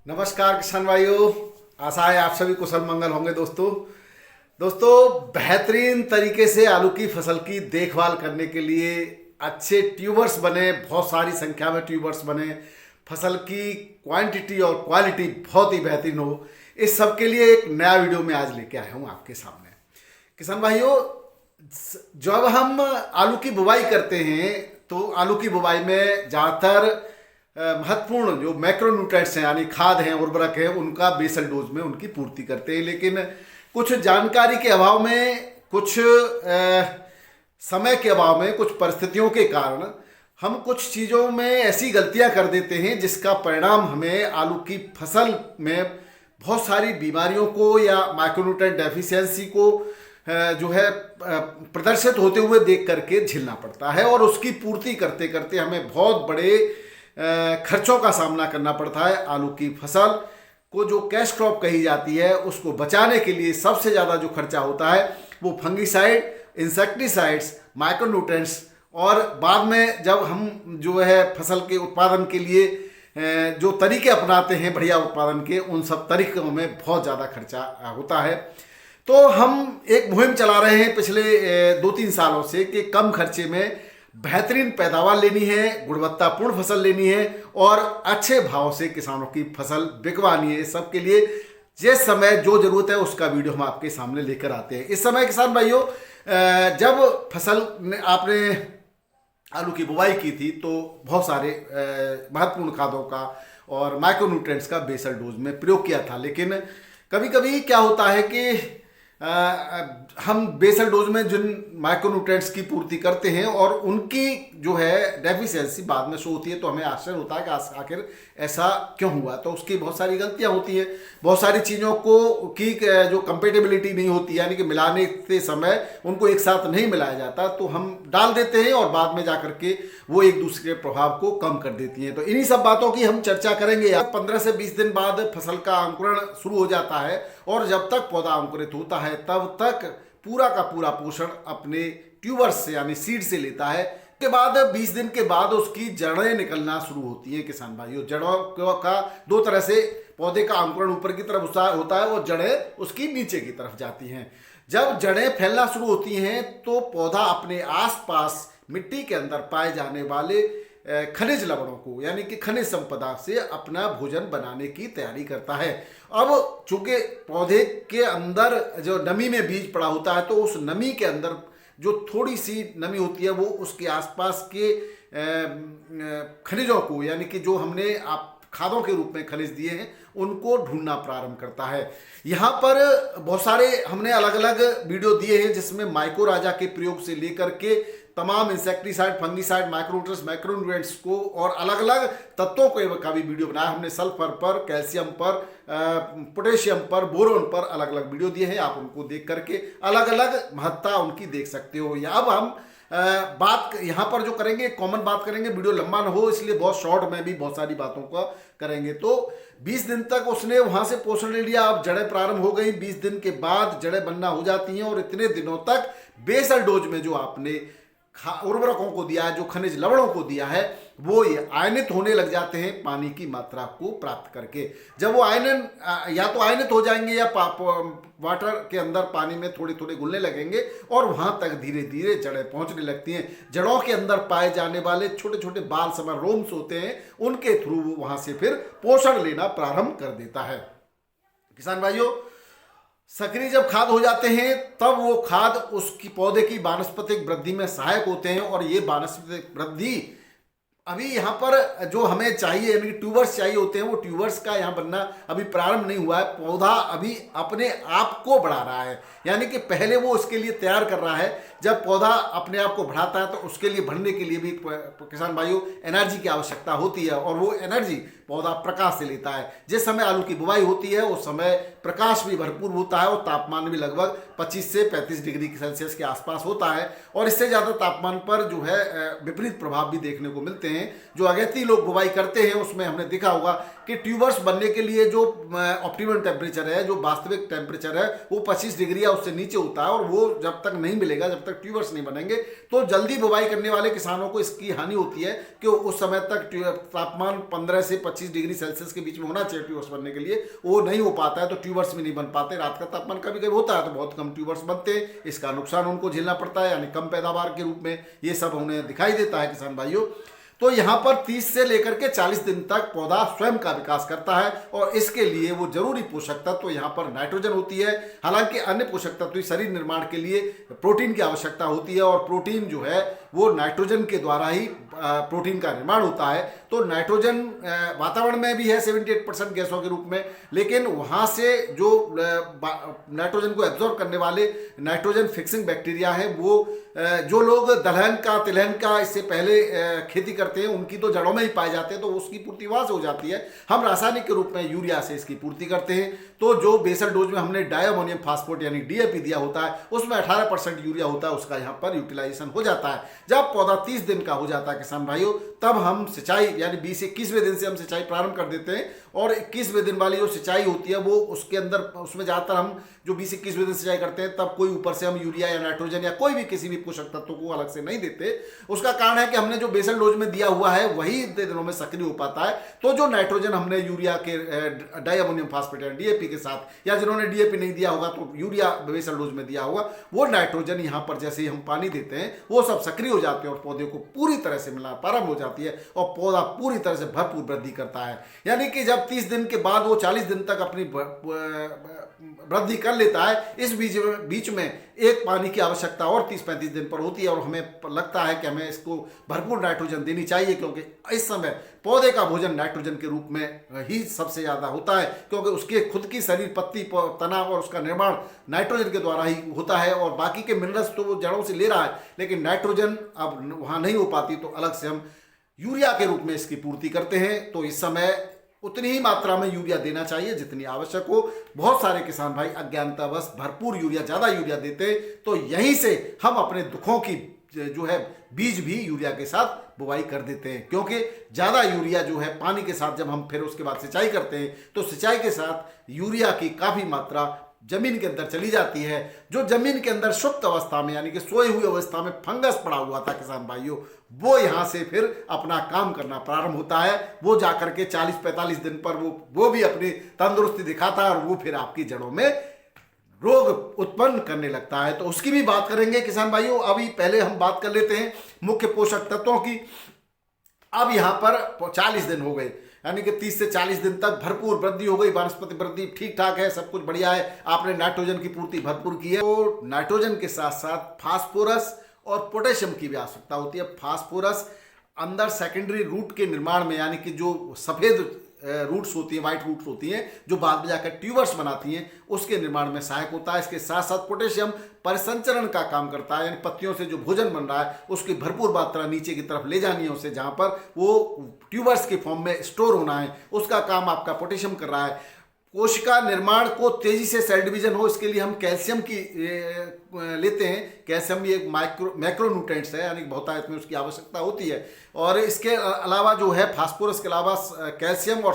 नमस्कार किसान भाइयों, आशा है आप सभी कुशल मंगल होंगे। दोस्तों बेहतरीन तरीके से आलू की फसल की देखभाल करने के लिए अच्छे ट्यूबर्स बने, बहुत सारी संख्या में ट्यूबर्स बने, फसल की क्वांटिटी और क्वालिटी बहुत ही बेहतरीन हो, इस सब के लिए एक नया वीडियो में आज लेके आया हूँ आपके सामने। किसान भाइयों, जब हम आलू की बुवाई करते हैं तो आलू की बुवाई में ज़्यादातर महत्वपूर्ण जो मैक्रोन्यूट्रिएंट्स हैं यानी खाद हैं, उर्वरक हैं, उनका बेसल डोज में उनकी पूर्ति करते हैं। लेकिन कुछ जानकारी के अभाव में, कुछ समय के अभाव में, कुछ परिस्थितियों के कारण हम कुछ चीज़ों में ऐसी गलतियां कर देते हैं जिसका परिणाम हमें आलू की फसल में बहुत सारी बीमारियों को या माइक्रोन्यूट्रिएंट डेफिशिएंसी को जो है प्रदर्शित होते हुए देख करके झेलना पड़ता है और उसकी पूर्ति करते करते हमें बहुत बड़े खर्चों का सामना करना पड़ता है। आलू की फसल को जो कैश क्रॉप कही जाती है उसको बचाने के लिए सबसे ज़्यादा जो खर्चा होता है वो फंगीसाइड, इंसेक्टिसाइड्स, माइक्रोन्यूट्रिएंट्स और बाद में जब हम जो है फसल के उत्पादन के लिए जो तरीके अपनाते हैं बढ़िया उत्पादन के, उन सब तरीकों में बहुत ज़्यादा खर्चा होता है। तो हम एक मुहिम चला रहे हैं पिछले 2-3 सालों से कि कम खर्चे में बेहतरीन पैदावार लेनी है, गुणवत्तापूर्ण फसल लेनी है और अच्छे भाव से किसानों की फसल बिकवानी है। इस सब के लिए जिस समय जो जरूरत है उसका वीडियो हम आपके सामने लेकर आते हैं। इस समय किसान भाइयों, जब फसल आपने आलू की बुवाई की थी तो बहुत सारे महत्वपूर्ण खादों का और माइक्रोन्यूट्रिएंट्स का बेसल डोज में प्रयोग किया था। लेकिन कभी कभी क्या होता है कि हम बेसल डोज में जिन माइक्रोन्यूट्रिएंट्स की पूर्ति करते हैं और उनकी जो है डेफिशिएंसी बाद में शो होती है, तो हमें आश्चर्य होता है कि आखिर ऐसा क्यों हुआ। तो उसकी बहुत सारी गलतियां होती हैं, बहुत सारी चीज़ों को की जो कंपेटेबिलिटी नहीं होती, यानी कि मिलाने के समय उनको एक साथ नहीं मिलाया जाता, तो हम डाल देते हैं और बाद में जाकर के वो एक दूसरे के प्रभाव को कम कर देती हैं। तो इन्हीं सब बातों की हम चर्चा करेंगे। 15 से 20 दिन बाद फसल का अंकुरण शुरू हो जाता है और जब तक पौधा अंकुरित होता है तब तक पूरा का पूरा पोषण अपने ट्यूबर्स से यानी सीड से लेता है। के बाद 20 दिन के बाद उसकी जड़ें निकलना शुरू होती हैं। किसान भाइयों, जड़ों का दो तरह से पौधे का अंकुरण ऊपर की तरफ होता है और जड़ें उसकी नीचे की तरफ जाती हैं। जब जड़ें फैलना शुरू होती हैं तो पौधा अपने आसपास मिट्टी के अंदर पाए जाने वाले खनिज लवणों को यानी कि खनिज संपदा से अपना भोजन बनाने की तैयारी करता है। अब चूंकि पौधे के अंदर जो नमी में बीज पड़ा होता है तो उस नमी के अंदर जो थोड़ी सी नमी होती है वो उसके आसपास के खनिजों को यानी कि जो हमने आप खादों के रूप में खनिज दिए हैं उनको ढूंढना प्रारंभ करता है। यहाँ पर बहुत सारे हमने अलग अलग वीडियो दिए हैं जिसमें माइकोराजा के प्रयोग से लेकर के तमाम इंसेक्टिसाइड, फंगीसाइड, माइक्रोन्यूट्रिएंट्स को और अलग अलग तत्वों का भी वीडियो बनाया हमने। सल्फर पर, कैल्शियम पर, पोटेशियम पर, बोरोन पर अलग अलग वीडियो दिए हैं। आप उनको देख करके अलग अलग महत्ता उनकी देख सकते हो। या अब हम बात यहाँ पर जो करेंगे कॉमन बात करेंगे, वीडियो लंबा ना हो इसलिए बहुत शॉर्ट में भी बहुत सारी बातों का करेंगे। तो 20 दिन तक उसने वहां से पोषण ले लिया, अब जड़ें प्रारंभ हो गई। 20 दिन के बाद जड़ें बनना हो जाती हैं और इतने दिनों तक बेसल डोज में जो आपने उर्वरकों को दिया है, जो खनिज लवणों को दिया है, वो आयनित होने लग जाते हैं पानी की मात्रा को प्राप्त करके। जब वो आयनन या तो आयनित हो जाएंगे या वाटर के अंदर पानी में थोड़े थोड़े घुलने लगेंगे और वहां तक धीरे धीरे जड़ें पहुंचने लगती हैं। जड़ों के अंदर पाए जाने वाले छोटे छोटे बाल समान रोम्स होते हैं, उनके थ्रू वो वहां से फिर पोषण लेना प्रारंभ कर देता है। किसान भाइयों, सक्रिय जब खाद हो जाते हैं तब वो खाद उसकी पौधे की वानस्पतिक वृद्धि में सहायक होते हैं और ये वानस्पतिक वृद्धि अभी यहाँ पर जो हमें चाहिए यानी ट्यूबर्स चाहिए होते हैं, वो ट्यूबर्स का यहाँ बनना अभी प्रारंभ नहीं हुआ है। पौधा अभी अपने आप को बढ़ा रहा है, यानी कि पहले वो उसके लिए तैयार कर रहा है। जब पौधा अपने आप को बढ़ाता है तो उसके लिए बढ़ने के लिए भी किसान भाइयों एनर्जी की आवश्यकता होती है और वो एनर्जी पौधा प्रकाश से लेता है। जिस समय आलू की बुवाई होती है उस समय प्रकाश भी भरपूर होता है और तापमान भी लगभग 25 से 35 डिग्री सेल्सियस के आसपास होता है और इससे ज़्यादा तापमान पर जो है विपरीत प्रभाव भी देखने को मिलते हैं। जो अगेती लोग बुवाई करते हैं उसमें हमने देखा होगा कि ट्यूबर्स बनने के लिए जो ऑप्टिमम टेम्परेचर है, जो वास्तविक टेम्परेचर है, वो 25 डिग्री या उससे नीचे होता है, और वो जब तक नहीं मिलेगा, जब तक ट्यूबर्स नहीं बनेंगे, तो जल्दी बुवाई करने वाले किसानों को इसकी हानि होती है कि उस समय तक तापमान 15 से 25 डिग्री सेल्सियस के बीच में होना चाहिए ट्यूबर्स बनने के लिए, वो नहीं हो पाता है, तो ट्यूबर्स भी नहीं बन पाते। रात का तापमान कभी कभी होता है तो बहुत कम ट्यूबर्स बनते हैं, इसका नुकसान उनको झेलना पड़ता है, यानी कम पैदावार के रूप में ये सब उन्हें दिखाई देता है किसान भाइयों। तो यहाँ पर 30 से लेकर के 40 दिन तक पौधा स्वयं का विकास करता है, और इसके लिए वो जरूरी पोषक तत्व तो यहाँ पर नाइट्रोजन होती है। हालांकि अन्य पोषक तत्व शरीर निर्माण के लिए प्रोटीन की आवश्यकता होती है, और प्रोटीन जो है वो नाइट्रोजन के द्वारा ही प्रोटीन का निर्माण होता है। तो नाइट्रोजन वातावरण में भी है 78% गैसों के रूप में, लेकिन वहाँ से जो नाइट्रोजन को एब्जॉर्ब करने वाले नाइट्रोजन फिक्सिंग बैक्टीरिया है, वो जो लोग दलहन का तिलहन का इससे पहले खेती करते हैं, उनकी तो जड़ों में ही पाए जाते हैं, तो उसकी पूर्ति वहाँ से हो जाती है। हम रासायनिक के रूप में यूरिया से इसकी पूर्ति करते हैं। तो जो बेसल डोज में हमने डायमोनियम फास्फेट यानी DAP दिया होता है, उसमें 18% यूरिया होता है, उसका यहाँ पर यूटिलाइजेशन हो जाता है। जब पौधा 30 दिन का हो जाता है किसान भाइयों, तब हम सिंचाई यानी 20 से 21वें दिन से हम सिंचाई प्रारंभ कर देते हैं, और 21वें दिन वाली जो सिंचाई होती है वो उसके अंदर, उसमें ज़्यादातर हम जो 20 से 21वें दिन सिंचाई करते हैं, तब कोई ऊपर से हम यूरिया या नाइट्रोजन या कोई भी किसी भी पोषक तत्व को अलग से नहीं देते। उसका कारण है कि हमने जो बेसल डोज में दिया हुआ है वही इतने दिनों में सक्रिय हो पाता है। तो जो नाइट्रोजन हमने यूरिया के डायमोनियम फास्फेट या DAP के साथ, या जिन्होंने DAP नहीं दिया होगा तो यूरिया बेसल डोज में दिया होगा, वो नाइट्रोजन यहाँ पर जैसे ही हम पानी देते हैं वो सब सक्रिय हो जाते हैं, और पौधे को पूरी तरह से मिलना प्रारंभ हो जाती है, और पौधा पूरी तरह से भरपूर वृद्धि करता है। यानी कि जब 30 दिन के बाद वो 40 दिन तक अपनी वृद्धि कर लेता है, इस बीच में एक पानी की आवश्यकता और 30-35 दिन पर होती है, और हमें लगता है कि हमें इसको भरपूर नाइट्रोजन देनी चाहिए, क्योंकि इस समय पौधे का भोजन नाइट्रोजन के रूप में ही सबसे ज़्यादा होता है, क्योंकि उसके खुद की शरीर, पत्ती, तना और उसका निर्माण नाइट्रोजन के द्वारा ही होता है, और बाकी के मिनरल्स तो वो जड़ों से ले रहा है, लेकिन नाइट्रोजन अब वहाँ नहीं हो पाती, तो अलग से हम यूरिया के रूप में इसकी पूर्ति करते हैं। तो इस समय उतनी ही मात्रा में यूरिया देना चाहिए जितनी आवश्यक हो। बहुत सारे किसान भाई अज्ञानतावश भरपूर यूरिया, ज़्यादा यूरिया देते, तो यहीं से हम अपने दुखों की जो है बीज भी यूरिया के साथ बुवाई कर देते हैं, क्योंकि ज़्यादा यूरिया जो है पानी के साथ जब हम फिर उसके बाद सिंचाई करते हैं, तो सिंचाई के साथ यूरिया की काफ़ी मात्रा जमीन के अंदर चली जाती है। जो जमीन के अंदर सुप्त अवस्था में यानी कि सोई हुई अवस्था में फंगस पड़ा हुआ था किसान भाइयों, वो यहाँ से फिर अपना काम करना प्रारंभ होता है। वो जाकर के 40-45 दिन पर वो भी अपनी तंदुरुस्ती दिखाता है, और वो फिर आपकी जड़ों में रोग उत्पन्न करने लगता है। तो उसकी भी बात करेंगे किसान भाइयों। अभी पहले हम बात कर लेते हैं मुख्य पोषक तत्वों की। अब यहाँ पर 40 दिन हो गए, यानी कि 30 से 40 दिन तक भरपूर वृद्धि हो गई, वनस्पति वृद्धि ठीक ठाक है, सब कुछ बढ़िया है, आपने नाइट्रोजन की पूर्ति भरपूर की है। तो नाइट्रोजन के साथ साथ फास्फोरस और पोटेशियम की भी आवश्यकता होती है। फास्फोरस अंदर सेकेंडरी रूट के निर्माण में, यानी कि जो सफ़ेद रूट्स होती हैं, वाइट रूट्स होती हैं, जो बाद में जाकर ट्यूबर्स बनाती हैं, उसके निर्माण में सहायक होता है। इसके साथ साथ पोटेशियम परिसंचरण का काम करता है, यानी पत्तियों से जो भोजन बन रहा है उसकी भरपूर मात्रा नीचे की तरफ ले जानी है उसे, जहाँ पर वो ट्यूबर्स के फॉर्म में स्टोर होना है, उसका काम आपका पोटेशियम कर रहा है। कोशिका निर्माण को तेजी से सेल डिवीजन हो, इसके लिए हम कैल्शियम की लेते हैं। कैल्शियम ये मैक्रोन्यूट्रेंट्स है, यानी बहुतायत में उसकी आवश्यकता होती है। और इसके अलावा जो है फास्फोरस के अलावा कैल्शियम और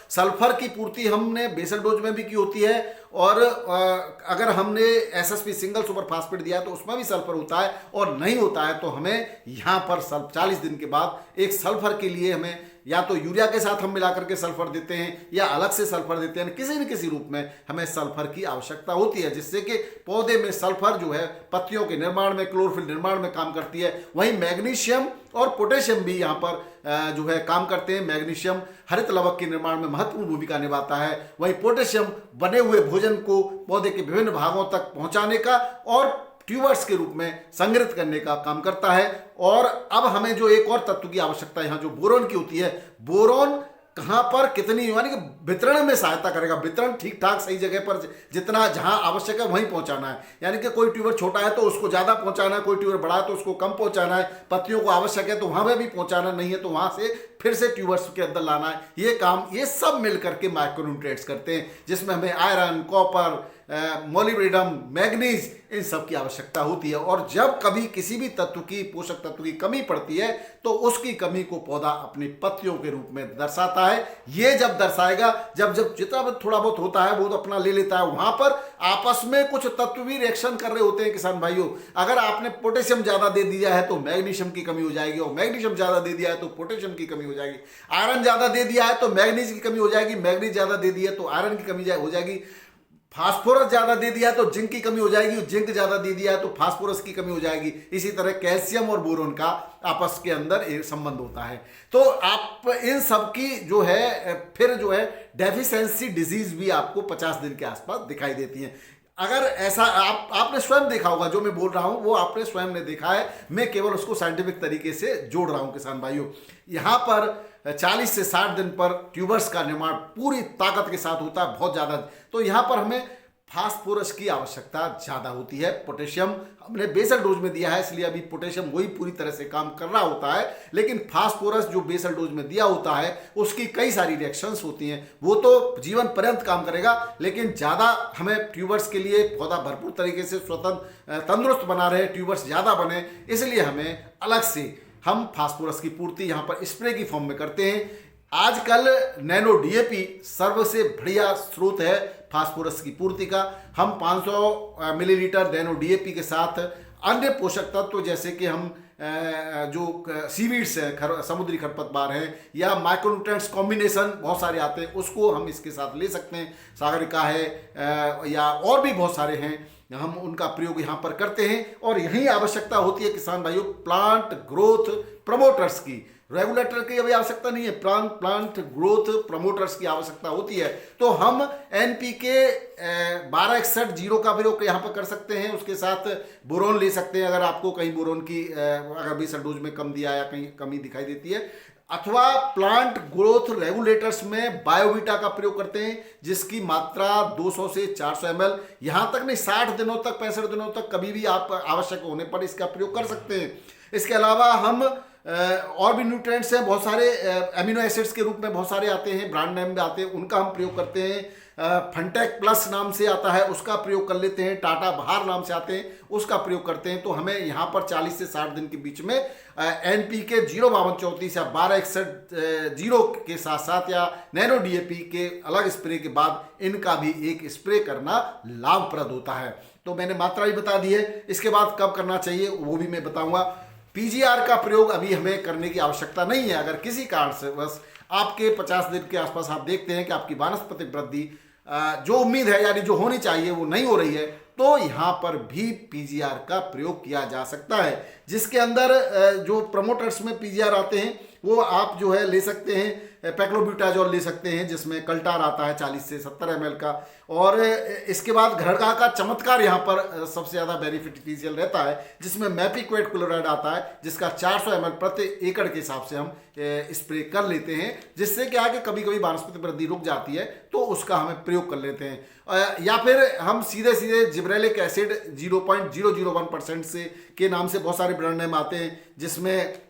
सल्फर की पूर्ति हमने बेसल डोज में भी की होती है। और अगर हमने SSP सिंगल सुपर फास्फेट दिया है तो उसमें भी सल्फर होता है, और नहीं होता है तो हमें यहाँ पर 40 दिन के बाद एक सल्फर के लिए हमें या तो यूरिया के साथ हम मिलाकर के सल्फर देते हैं, या अलग से सल्फर देते हैं, किसी न किसी रूप में हमें सल्फर की आवश्यकता होती है, जिससे कि पौधे में सल्फर जो है पत्तियों के निर्माण में, क्लोरोफिल निर्माण में काम करती है। वहीं मैग्नीशियम और पोटेशियम भी यहाँ पर जो है काम करते हैं। मैग्नीशियम हरित लवक के निर्माण में महत्वपूर्ण भूमिका निभाता है, वहीं पोटेशियम बने हुए भोजन को पौधे के विभिन्न भागों तक पहुँचाने का और ट्यूबर्स के रूप में संग्रहित करने का काम करता है। और अब हमें जो एक और तत्व की आवश्यकता यहाँ जो बोरोन की होती है, बोरोन कहाँ पर कितनी, यानी कि वितरण में सहायता करेगा। वितरण ठीक ठाक सही जगह पर जितना जहाँ आवश्यक है वहीं पहुँचाना है, यानी कि कोई ट्यूबर छोटा है तो उसको ज़्यादा पहुँचाना है, कोई ट्यूबर बड़ा है तो उसको कम पहुँचाना है, पत्तियों को आवश्यक है तो वहाँ में भी पहुँचाना, नहीं है तो वहाँ से फिर से ट्यूबर्स के अंदर लाना है, ये काम ये सब मिल करके माइक्रोन्यूट्रिएंट्स करते हैं, जिसमें हमें आयरन, कॉपर, मोलिब्डेनम, मैग्नीज, इन सब की आवश्यकता होती है। और जब कभी किसी भी तत्व की, पोषक तत्व की कमी पड़ती है तो उसकी कमी को पौधा अपनी पत्तियों के रूप में दर्शाता है। ये जब दर्शाएगा, जब जब जितना थोड़ा बहुत होता है वो तो अपना ले लेता है, वहां पर आपस में कुछ तत्व भी रिएक्शन कर रहे होते हैं किसान भाइयों। अगर आपने पोटेशियम ज्यादा दे दिया है तो मैग्नीशियम की कमी हो जाएगी, और मैग्नीशियम ज्यादा दे दिया है तो पोटेशियम की कमी हो जाएगी। आयरन ज्यादा दे दिया है तो मैग्नीज की कमी हो जाएगी, मैग्नीज ज्यादा दे दिया तो आयरन की कमी हो जाएगी। फास्फोरस ज्यादा दे दिया तो जिंक की कमी हो जाएगी, जिंक ज्यादा दे दिया तो फास्फोरस की कमी हो जाएगी। इसी तरह कैल्शियम और बोरोन का आपस के अंदर एक संबंध होता है। तो आप इन सब की जो है फिर जो है डेफिशिएंसी डिजीज भी आपको 50 दिन के आसपास दिखाई देती है। अगर ऐसा आपने स्वयं देखा होगा, जो मैं बोल रहा हूं वो आपने स्वयं ने देखा है, मैं केवल उसको साइंटिफिक तरीके से जोड़ रहा हूं किसान भाइयों। यहां पर 40 से 60 दिन पर ट्यूबर्स का निर्माण पूरी ताकत के साथ होता है, बहुत ज्यादा। तो यहां पर हमें फास्फोरस की आवश्यकता ज्यादा होती है। पोटेशियम हमने बेसल डोज में दिया है, इसलिए अभी पोटेशियम वही पूरी तरह से काम कर रहा होता है, लेकिन फास्फोरस जो बेसल डोज में दिया होता है उसकी कई सारी रिएक्शंस होती हैं, वो तो जीवन पर्यंत काम करेगा। लेकिन ज्यादा हमें ट्यूबर्स के लिए पौधा भरपूर तरीके से स्वतंत्र तंदुरुस्त बना रहे, ट्यूबर्स ज्यादा बने, इसलिए हमें अलग से हम फास्फोरस की पूर्ति यहां पर स्प्रे की फॉर्म में करते हैं। आजकल नैनो डीएपी सर्व से बढ़िया स्रोत है फास्फोरस की पूर्ति का। हम 500 मिलीलीटर नैनो डीएपी के साथ अन्य पोषक तत्व जैसे कि हम जो सीवीड्स हैं, समुद्री खरपतवार हैं, या माइक्रोन्यूट्रिएंट्स कॉम्बिनेशन बहुत सारे आते हैं, उसको हम इसके साथ ले सकते हैं। सागरिका है या और भी बहुत सारे हैं, हम उनका प्रयोग यहाँ पर करते हैं। और यही आवश्यकता होती है किसान भाइयों प्लांट ग्रोथ प्रमोटर्स की, रेगुलेटर की अभी आवश्यकता नहीं है, प्लांट ग्रोथ प्रमोटर्स की आवश्यकता होती है। तो हम एनपीके 1261 का प्रयोग यहाँ पर कर सकते हैं, उसके साथ बोरोन ले सकते हैं अगर आपको कहीं बोरोन की अगर बेसल डोज में कम दिया या कहीं कमी दिखाई देती है। अथवा प्लांट ग्रोथ रेगुलेटर्स में बायोवीटा का प्रयोग करते हैं, जिसकी मात्रा 200 से 400 ml, यहां तक नहीं 60 दिनों तक 65 दिनों तक कभी भी आप आवश्यक होने पर इसका प्रयोग कर सकते हैं। इसके अलावा हम और भी न्यूट्रिएंट्स हैं बहुत सारे, एमिनो एसिड्स के रूप में बहुत सारे आते हैं, ब्रांड नेम में आते हैं, उनका हम प्रयोग करते हैं। फंटेक प्लस नाम से आता है, उसका प्रयोग कर लेते हैं। टाटा बहार नाम से आते हैं, उसका प्रयोग करते हैं। तो हमें यहाँ पर 40 से 60 दिन के बीच में एनपीके 05234 या 1261 के साथ साथ या नैनो डीएपी के अलग स्प्रे के बाद इनका भी एक स्प्रे करना लाभप्रद होता है। तो मैंने मात्रा भी बता दी है, इसके बाद कब करना चाहिए वो भी मैं बताऊंगा। पीजीआर का प्रयोग अभी हमें करने की आवश्यकता नहीं है। अगर किसी कारण से बस आपके 50 दिन के आसपास आप देखते हैं कि आपकी वानस्पतिक वृद्धि जो उम्मीद है यानी जो होनी चाहिए वो नहीं हो रही है, तो यहाँ पर भी पीजीआर का प्रयोग किया जा सकता है, जिसके अंदर जो प्रमोटर्स में पीजीआर आते हैं वो आप जो है ले सकते हैं। पैक्लोब्यूटाजोल ले सकते हैं, जिसमें कल्टार आता है 40 से 70 ml का। और इसके बाद घरगा का चमत्कार यहाँ पर सबसे ज़्यादा बेनिफिशियल रहता है, जिसमें मैपिक्वेट क्लोराइड आता है, जिसका 400 ml प्रति एकड़ के हिसाब से हम स्प्रे कर लेते हैं, जिससे क्या है कि कभी कभी वानस्पतिक वृद्धि रुक जाती है तो उसका हमें प्रयोग कर लेते हैं। या फिर हम सीधे सीधे जिब्रेलिक एसिड 0.001% से के नाम से बहुत सारे ब्रांड नेम आते हैं, जिसमें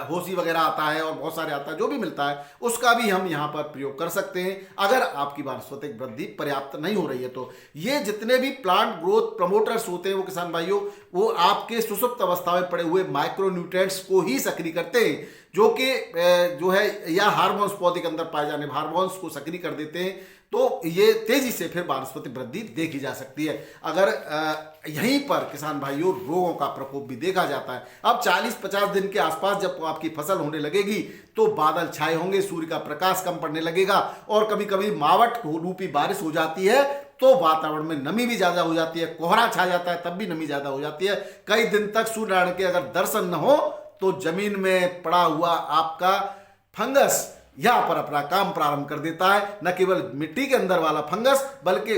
होसी वगैरह आता है और बहुत सारे आता है, जो भी मिलता है उसका भी हम यहाँ पर प्रयोग कर सकते हैं अगर आपकी वानस्पतिक वृद्धि पर्याप्त नहीं हो रही है। तो ये जितने भी प्लांट ग्रोथ प्रमोटर्स होते हैं वो किसान भाइयों वो आपके सुसुप्त अवस्था में पड़े हुए माइक्रोन्यूट्रिएंट्स को ही सक्रिय करते हैं, जो कि जो है या हार्मोन्स पौधे के अंदर पाए जाने हार्मोन्स को सक्रिय कर देते हैं। तो ये तेजी से फिर वानस्पतिक वृद्धि देखी जा सकती है। अगर यहीं पर किसान भाइयों रोगों का प्रकोप भी देखा जाता है। अब 40-50 दिन के आसपास जब आपकी फसल होने लगेगी तो बादल छाए होंगे, सूर्य का प्रकाश कम पड़ने लगेगा और कभी कभी मावट रूपी बारिश हो जाती है, तो वातावरण में नमी भी ज्यादा हो जाती है, कोहरा छा जाता है, तब भी नमी ज्यादा हो जाती है। कई दिन तक सूर्यनारायण के अगर दर्शन न हो तो जमीन में पड़ा हुआ आपका फंगस यहाँ पर अपना काम प्रारंभ कर देता है। न केवल मिट्टी के अंदर वाला फंगस बल्कि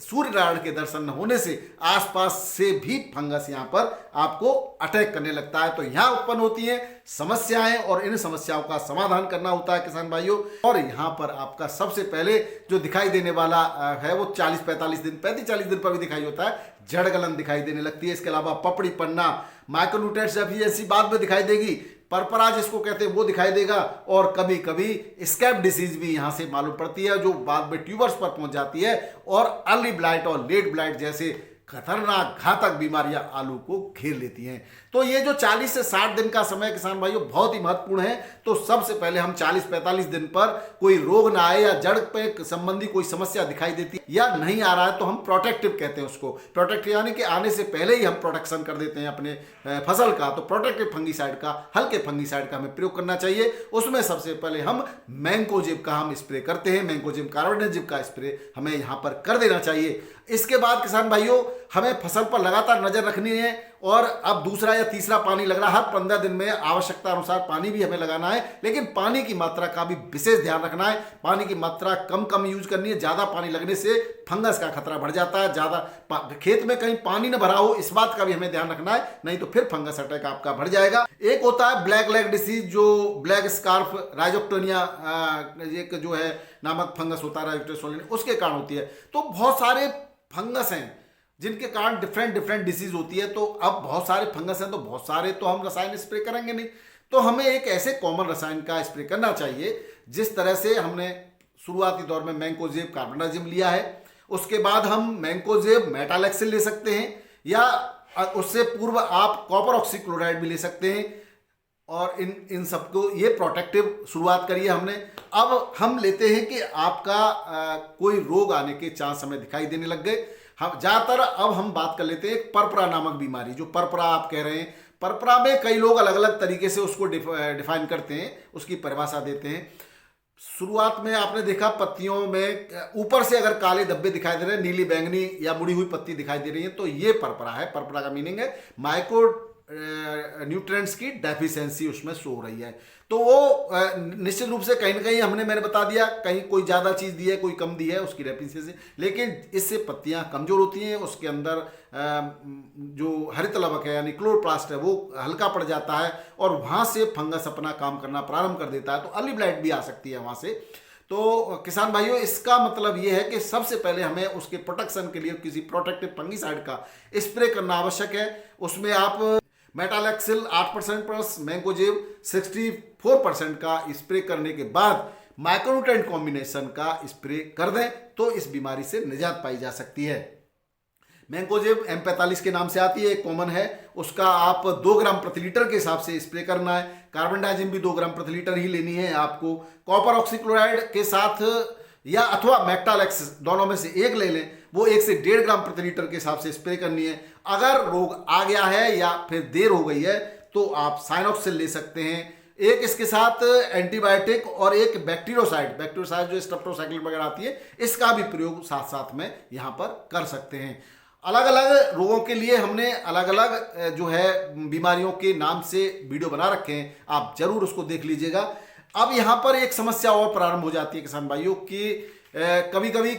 सूर्य नारायण के दर्शन न होने से आसपास से भी फंगस यहाँ पर आपको अटैक करने लगता है। तो यहाँ उत्पन्न होती हैं समस्याएं और इन समस्याओं का समाधान करना होता है किसान भाइयों। और यहाँ पर आपका सबसे पहले जो दिखाई देने वाला है वो 40-45 दिन 35-40 दिन पर भी दिखाई होता है, जड़ गलन दिखाई देने लगती है। इसके अलावा पपड़ी पन्ना माइक्रोन्यूट्रिएंट्स डेफिशिएंसी बाद में दिखाई देगी। परपरा जिसको कहते हैं वो दिखाई देगा, और कभी कभी स्कैब डिसीज भी यहाँ से मालूम पड़ती है जो बाद में ट्यूबर्स पर पहुंच जाती है, और अर्ली ब्लाइट और लेट ब्लाइट जैसे खतरनाक घातक बीमारियां आलू को घेर लेती हैं। तो ये जो 40 से 60 दिन का समय किसान भाइयों बहुत ही महत्वपूर्ण है। तो सबसे पहले हम 40-45 दिन पर कोई रोग ना आए या जड़ पे संबंधी कोई समस्या दिखाई देती या नहीं आ रहा है तो हम प्रोटेक्टिव कहते हैं उसको। प्रोटेक्टिव यानी कि आने से पहले ही हम प्रोटेक्शन कर देते हैं अपने फसल का। तो प्रोटेक्टिव फंगीसाइड का, हल्के फंगीसाइड का हमें प्रयोग करना चाहिए। उसमें सबसे पहले हम मैंकोजेब का हम स्प्रे करते हैं, मैंकोजेब कार्बोनेजिब का स्प्रे हमें यहाँ पर कर देना चाहिए। इसके बाद किसान भाइयों हमें फसल पर लगातार नजर रखनी है, और अब दूसरा या तीसरा पानी लग रहा है, हर 15 दिन में आवश्यकता अनुसार पानी भी हमें लगाना है, लेकिन पानी की मात्रा का भी विशेष ध्यान रखना है। पानी की मात्रा कम कम यूज करनी है। ज्यादा पानी लगने से फंगस का खतरा बढ़ जाता है। ज्यादा खेत में कहीं पानी न भरा हो इस बात का भी हमें ध्यान रखना है, नहीं तो फिर फंगस अटैक आपका बढ़ जाएगा। एक होता है ब्लैक लेग डिसीज, जो ब्लैक स्कार्फ राइजोक्टोनिया एक जो है नामक फंगस होता है राइजोक्टोनिया, उसके कारण होती है। तो बहुत सारे फंगस हैं जिनके कारण डिफरेंट डिसीज होती है। तो अब बहुत सारे फंगस हैं तो बहुत सारे तो हम रसायन स्प्रे करेंगे नहीं, तो हमें एक ऐसे कॉमन रसायन का स्प्रे करना चाहिए जिस तरह से हमने शुरुआती दौर में मैंकोजेब कार्बोनाजिम लिया है। उसके बाद हम मैंकोजेब मेटालेक्सिल ले सकते हैं, या उससे पूर्व आप कॉपर ऑक्सीक्लोराइड भी ले सकते हैं, और इन सबको ये प्रोटेक्टिव शुरुआत करिए हमने। अब हम लेते हैं कि आपका कोई रोग आने के चांस हमें दिखाई देने लग गए। हम ज़्यादातर अब हम बात कर लेते हैं परपरा नामक बीमारी, जो परपरा आप कह रहे हैं। परपरा में कई लोग अलग अलग तरीके से उसको डिफाइन करते हैं, उसकी परिभाषा देते हैं। शुरुआत में आपने देखा पत्तियों में ऊपर से अगर काले धब्बे दिखाई दे रहे हैं, नीली बैंगनी या मुड़ी हुई पत्ती दिखाई दे रही है, तो ये परपरा है। परपरा का मीनिंग है माइक्रो न्यूट्रिएंट्स की डेफिशिएंसी उसमें शो हो रही है। तो वो निश्चित रूप से कहीं ना कहीं मैंने बता दिया, कहीं कोई ज़्यादा चीज़ दी है, कोई कम दी है उसकी डेफिशिएंसी, लेकिन इससे पत्तियां कमज़ोर होती हैं। उसके अंदर जो हरित लवक है यानी क्लोरोप्लास्ट है वो हल्का पड़ जाता है, और वहाँ से फंगस अपना काम करना प्रारंभ कर देता है। तो अर्ली ब्लाइट भी आ सकती है वहाँ से। तो किसान भाइयों इसका मतलब ये है कि सबसे पहले हमें उसके प्रोटेक्शन के लिए किसी प्रोटेक्टिव फंगीसाइड का स्प्रे करना आवश्यक है। उसमें आप मेटालेक्सिल 8% प्लस मैंकोजेब 64% का स्प्रे करने के बाद माइक्रोन्यूट्रिएंट कॉम्बिनेशन का स्प्रे कर दें तो इस बीमारी से निजात पाई जा सकती है। मैंकोजेब M45 के नाम से आती है, एक कॉमन है, उसका आप 2 ग्राम प्रति लीटर के हिसाब से स्प्रे करना है। कार्बनडाजिम भी 2 ग्राम प्रति लीटर ही लेनी है आपको। कॉपर ऑक्सीक्लोराइड के साथ या अथवा मेटालेक्स दोनों में से एक ले लें, वो 1 से 1.5 ग्राम प्रति लीटर के हिसाब से स्प्रे करनी है। अगर रोग आ गया है या फिर देर हो गई है तो आप साइनोक्सिल ले सकते हैं। एक इसके साथ एंटीबायोटिक और एक बैक्टीरियोसाइड जो स्ट्रेप्टोसाइक्लिन वगैरह आती है, इसका भी प्रयोग साथ साथ में यहाँ पर कर सकते हैं। अलग अलग रोगों के लिए हमने अलग अलग जो है बीमारियों के नाम से वीडियो बना रखे हैं, आप जरूर उसको देख लीजिएगा। अब यहाँ पर एक समस्या और प्रारंभ हो जाती है किसान भाइयों की, कभी कभी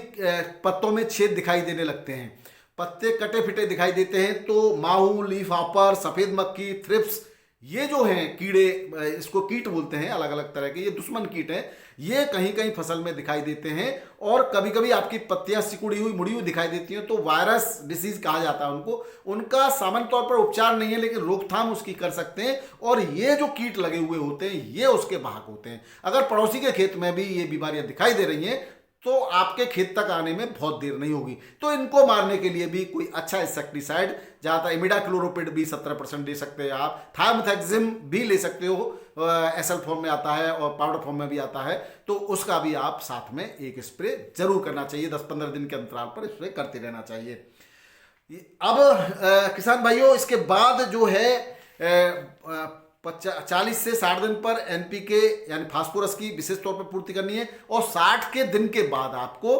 पत्तों में छेद दिखाई देने लगते हैं, पत्ते कटे फिटे दिखाई देते हैं। तो माहू, लीफ हॉपर, सफेद मक्खी, थ्रिप्स, ये जो हैं कीड़े, इसको कीट बोलते हैं, अलग अलग तरह के ये दुश्मन कीट हैं, ये कहीं कहीं फसल में दिखाई देते हैं। और कभी कभी आपकी पत्तियां सिकुड़ी हुई मुड़ी हुई दिखाई देती हैं, तो वायरस डिसीज कहा जाता है उनको। उनका सामान्य तौर पर उपचार नहीं है, लेकिन रोकथाम उसकी कर सकते हैं। और ये जो कीट लगे हुए होते हैं ये उसके वाहक होते हैं। अगर पड़ोसी के खेत में भी ये बीमारियां दिखाई दे रही हैं तो आपके खेत तक आने में बहुत देर नहीं होगी। तो इनको मारने के लिए भी कोई अच्छा इंसेक्टिसाइड, ज़्यादा इमिडाक्लोरोपिड भी 17% दे सकते हैं आप। थायोमेथाक्सिम भी ले सकते हो, एसएल फॉर्म में आता है और पाउडर फॉर्म में भी आता है, तो उसका भी आप साथ में एक स्प्रे जरूर करना चाहिए। 10-15 दिन के अंतराल पर स्प्रे करते रहना चाहिए। अब किसान भाइयों इसके बाद जो है 40 से 60 दिन पर एनपीके यानी फास्फोरस की विशेष तौर पर पूर्ति करनी है, और 60 के दिन के बाद आपको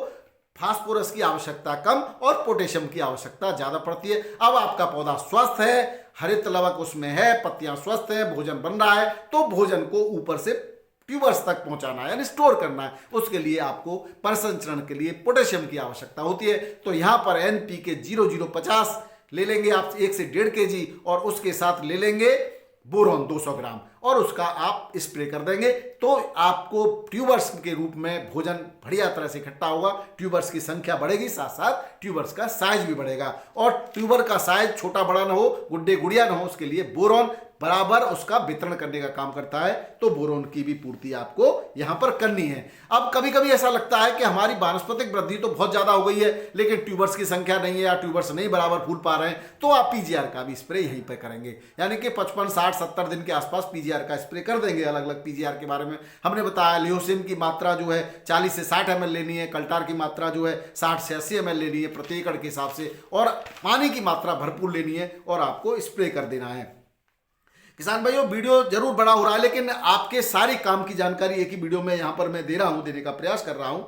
फास्फोरस की आवश्यकता कम और पोटेशियम की आवश्यकता ज्यादा पड़ती है। अब आपका पौधा स्वस्थ है, हरित लवक उसमें है, पत्तियां स्वस्थ हैं, भोजन बन रहा है, तो भोजन को ऊपर से ट्यूबर्स तक पहुंचाना है यानी स्टोर करना है। उसके लिए आपको परिसंचरण के लिए पोटेशियम की आवश्यकता होती है। तो यहां पर एनपीके 0050 ले लेंगे आप 1 से 1.5 kg, और उसके साथ ले लेंगे बोरॉन 200 ग्राम। और उसका आप स्प्रे कर देंगे तो आपको ट्यूबर्स के रूप में भोजन बढ़िया तरह से इकट्ठा होगा। ट्यूबर्स की संख्या बढ़ेगी, साथ साथ ट्यूबर्स का साइज भी बढ़ेगा। और ट्यूबर का साइज छोटा बड़ा ना हो, गुड्डे गुड़िया ना हो, उसके लिए बोरॉन बराबर उसका वितरण करने का काम करता है। तो बोरोन की भी पूर्ति आपको यहां पर करनी है। अब कभी कभी ऐसा लगता है कि हमारी वानस्पतिक वृद्धि तो बहुत ज्यादा हो गई है लेकिन ट्यूबर्स की संख्या नहीं है या ट्यूबर्स नहीं बराबर फूल पा रहे हैं, तो आप पीजीआर का भी स्प्रे यहीं पे करेंगे। यानी कि 55, 60, 70 दिन के आसपास पीजीआर का स्प्रे कर देंगे। अलग अलग पीजीआर के बारे में हमने बताया। लियोसिम की मात्रा जो है 40 से 60 ml लेनी है, कल्टार की मात्रा जो है 60 से 80 ml लेनी है प्रति एकड़ के हिसाब से, और पानी की मात्रा भरपूर लेनी है और आपको स्प्रे कर देना है। किसान भाइयों, वीडियो जरूर बड़ा हो रहा है लेकिन आपके सारी काम की जानकारी एक ही वीडियो में यहां पर मैं दे रहा हूं, देने का प्रयास कर रहा हूं।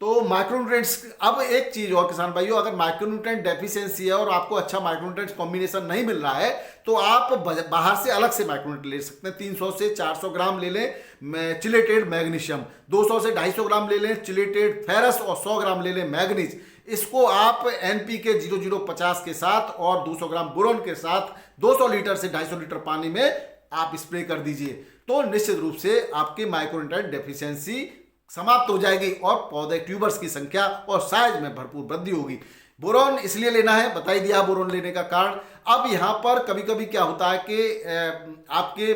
तो माइक्रोन्यूट्रिएंट्स, अब एक चीज और किसान भाइयों, अगर माइक्रोन्यूट्रिएंट डेफिशिएंसी है और आपको अच्छा माइक्रोन्यूट्रिएंट्स कॉम्बिनेशन नहीं मिल रहा है तो आप बाहर से अलग से माइक्रोन्यूट्रिएंट ले सकते हैं। 300 से 400 ग्राम ले लें चिलेटेड मैग्नीशियम, 200 से 250 ग्राम ले लें चिलेटेड फेरस और 100 ग्राम ले लें मैग्नीज। इसको आप NPK 0050 के साथ और 200 ग्राम बोरोन के साथ 200 लीटर से 250 लीटर पानी में आप स्प्रे कर दीजिए तो निश्चित रूप से आपकी माइक्रोन्यूट्रिएंट डेफिशिएंसी समाप्त हो जाएगी और पौधे ट्यूबर्स की संख्या और साइज में भरपूर वृद्धि होगी। बोरोन इसलिए लेना है, बता ही दिया बोरोन लेने का कारण। अब यहां पर कभी कभी क्या होता है कि आपके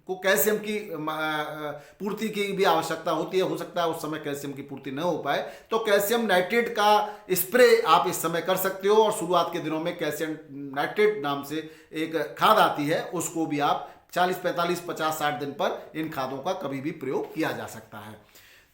को कैल्शियम की पूर्ति की भी आवश्यकता होती है। हो सकता है उस समय कैल्शियम की पूर्ति न हो पाए तो कैल्शियम नाइट्रेट का स्प्रे आप इस समय कर सकते हो। और शुरुआत के दिनों में कैल्शियम नाइट्रेट नाम से एक खाद आती है, उसको भी आप 40, 45, 50, 60 दिन पर इन खादों का कभी भी प्रयोग किया जा सकता है।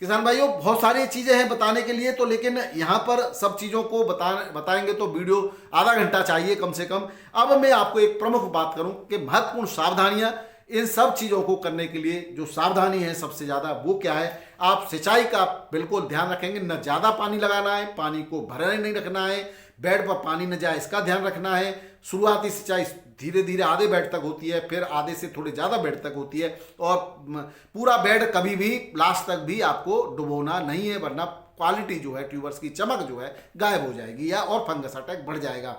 किसान भाइयों, बहुत सारी चीजें हैं बताने के लिए तो, लेकिन यहां पर सब चीजों को बताएंगे तो वीडियो आधा घंटा चाहिए कम से कम। अब मैं आपको एक प्रमुख बात करूं कि महत्वपूर्ण सावधानियां इन सब चीजों को करने के लिए जो सावधानी है सबसे ज्यादा वो क्या है, आप सिंचाई का बिल्कुल ध्यान रखेंगे। न ज्यादा पानी लगाना है, पानी को भरे नहीं रखना है, बेड पर पानी न जाए इसका ध्यान रखना है। शुरुआती सिंचाई धीरे धीरे आधे बेड तक होती है, फिर आधे से थोड़े ज्यादा बेड तक होती है और पूरा बेड कभी भी लास्ट तक भी आपको डुबोना नहीं है, वरना क्वालिटी जो है ट्यूबर्स की चमक जो है गायब हो जाएगी या और फंगस अटैक बढ़ जाएगा।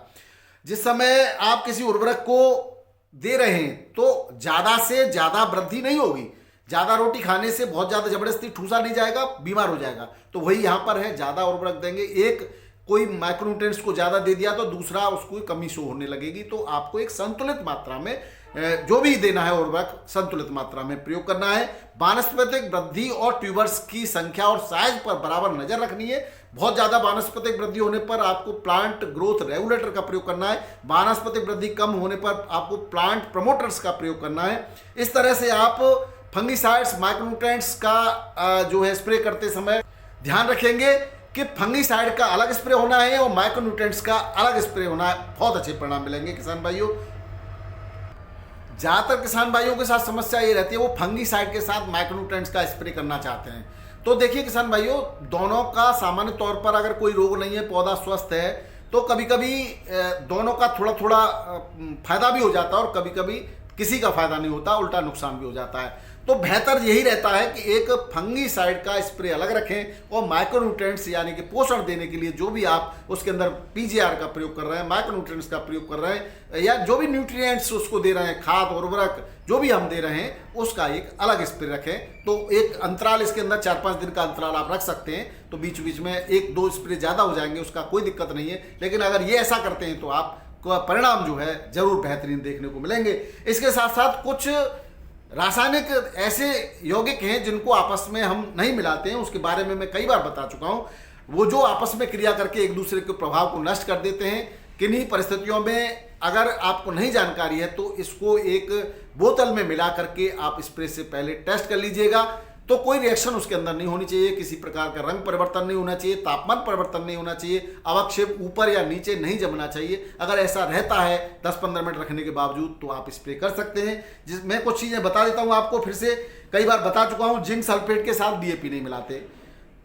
जिस समय आप किसी उर्वरक को दे रहे हैं तो ज्यादा से ज्यादा वृद्धि नहीं होगी। ज्यादा रोटी खाने से बहुत ज्यादा जबरदस्ती ठूसा नहीं जाएगा, बीमार हो जाएगा। तो वही यहां पर है, ज्यादा उर्वरक देंगे, एक कोई माइक्रोन्यूट्रिएंट्स को ज्यादा दे दिया तो दूसरा उसको कमी शो होने लगेगी। तो आपको एक संतुलित मात्रा में जो भी देना है उर्वरक संतुलित मात्रा में प्रयोग करना है। वानस्पतिक वृद्धि और ट्यूबर्स की संख्या और साइज पर बराबर नजर रखनी है। बहुत ज्यादा वानस्पतिक वृद्धि होने पर आपको प्लांट ग्रोथ रेगुलेटर का प्रयोग करना है, वानस्पतिक वृद्धि कम होने पर आपको प्लांट प्रमोटर्स का प्रयोग करना है। इस तरह से आप फंगीसाइड्स, माइक्रोन्यूट्रिएंट्स का जो है स्प्रे करते समय ध्यान रखेंगे कि फंगीसाइड का अलग स्प्रे होना है और माइक्रोन्यूट्रिएंट्स का अलग स्प्रे होना है। बहुत अच्छे परिणाम मिलेंगे किसान भाइयों। ज्यादातर किसान भाइयों के साथ समस्या ये रहती है वो फंगीसाइड के साथ माइक्रोन्यूट्रिएंट्स का स्प्रे करना चाहते हैं। तो देखिए किसान भाइयों, दोनों का सामान्य तौर पर अगर कोई रोग नहीं है, पौधा स्वस्थ है, तो कभी कभी दोनों का थोड़ा थोड़ा फायदा भी हो जाता है और कभी कभी किसी का फायदा नहीं होता, उल्टा नुकसान भी हो जाता है। तो बेहतर यही रहता है कि एक फंगीसाइड का स्प्रे अलग रखें और माइक्रोन्यूट्रिएंट्स यानी कि पोषण देने के लिए जो भी आप उसके अंदर पीजीआर का प्रयोग कर रहे हैं, माइक्रोन्यूट्रिएंट्स का प्रयोग कर रहे हैं या जो भी न्यूट्रिएंट्स उसको दे रहे हैं, खाद उर्वरक जो भी हम दे रहे हैं, उसका एक अलग स्प्रे रखें। तो एक अंतराल इसके अंदर 4-5 दिन का अंतराल आप रख सकते हैं, तो बीच बीच में 1-2 स्प्रे ज्यादा हो जाएंगे, उसका कोई दिक्कत नहीं है। लेकिन अगर ये ऐसा करते हैं तो आप परिणाम जो है जरूर बेहतरीन देखने को मिलेंगे। इसके साथ साथ कुछ रासायनिक ऐसे यौगिक हैं जिनको आपस में हम नहीं मिलाते हैं, उसके बारे में मैं कई बार बता चुका हूं। वो जो आपस में क्रिया करके एक दूसरे के प्रभाव को नष्ट कर देते हैं। किन्हीं परिस्थितियों में अगर आपको नहीं जानकारी है तो इसको एक बोतल में मिला करके आप स्प्रे से पहले टेस्ट कर लीजिएगा, तो कोई रिएक्शन उसके अंदर नहीं होनी चाहिए, किसी प्रकार का रंग परिवर्तन नहीं होना चाहिए, तापमान परिवर्तन नहीं होना चाहिए, अवक्षेप ऊपर या नीचे नहीं जमना चाहिए। अगर ऐसा रहता है 10-15 मिनट रखने के बावजूद तो आप स्प्रे कर सकते हैं। मैं कुछ चीजें बता देता हूं आपको, फिर से कई बार बता चुका हूं। जिंक सल्फेट के साथ DAP नहीं मिलाते,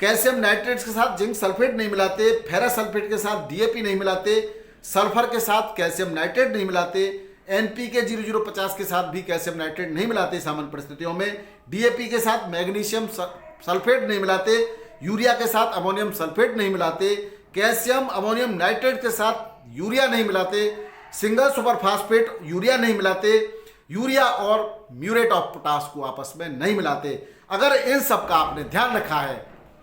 कैल्शियम नाइट्रेट्स के साथ जिंक सल्फेट नहीं मिलाते, फेरस सल्फेट के साथ DAP नहीं मिलाते, सल्फर के साथ कैल्शियम नाइट्रेट नहीं मिलाते, NPK 0050 के साथ भी कैल्शियम नाइट्रेट नहीं मिलाते सामान्य परिस्थितियों में, DAP के साथ मैग्नीशियम सल्फेट नहीं मिलाते, यूरिया के साथ अमोनियम सल्फेट नहीं मिलाते, कैल्शियम अमोनियम नाइट्रेट के साथ यूरिया नहीं मिलाते, सिंगल सुपर फास्फेट यूरिया नहीं मिलाते, यूरिया और म्यूरेट ऑफ पोटाश को आपस में नहीं मिलाते। अगर इन सब का आपने ध्यान रखा है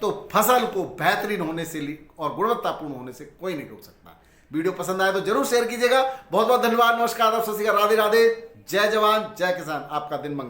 तो फसल को बेहतरीन होने से और गुणवत्तापूर्ण होने से कोई नहीं रोक सकता। वीडियो पसंद आए तो जरूर शेयर कीजिएगा। बहुत बहुत धन्यवाद। नमस्कार, सत श्री अकाल, राधे राधे, जय जवान जय किसान। आपका दिन मंगल।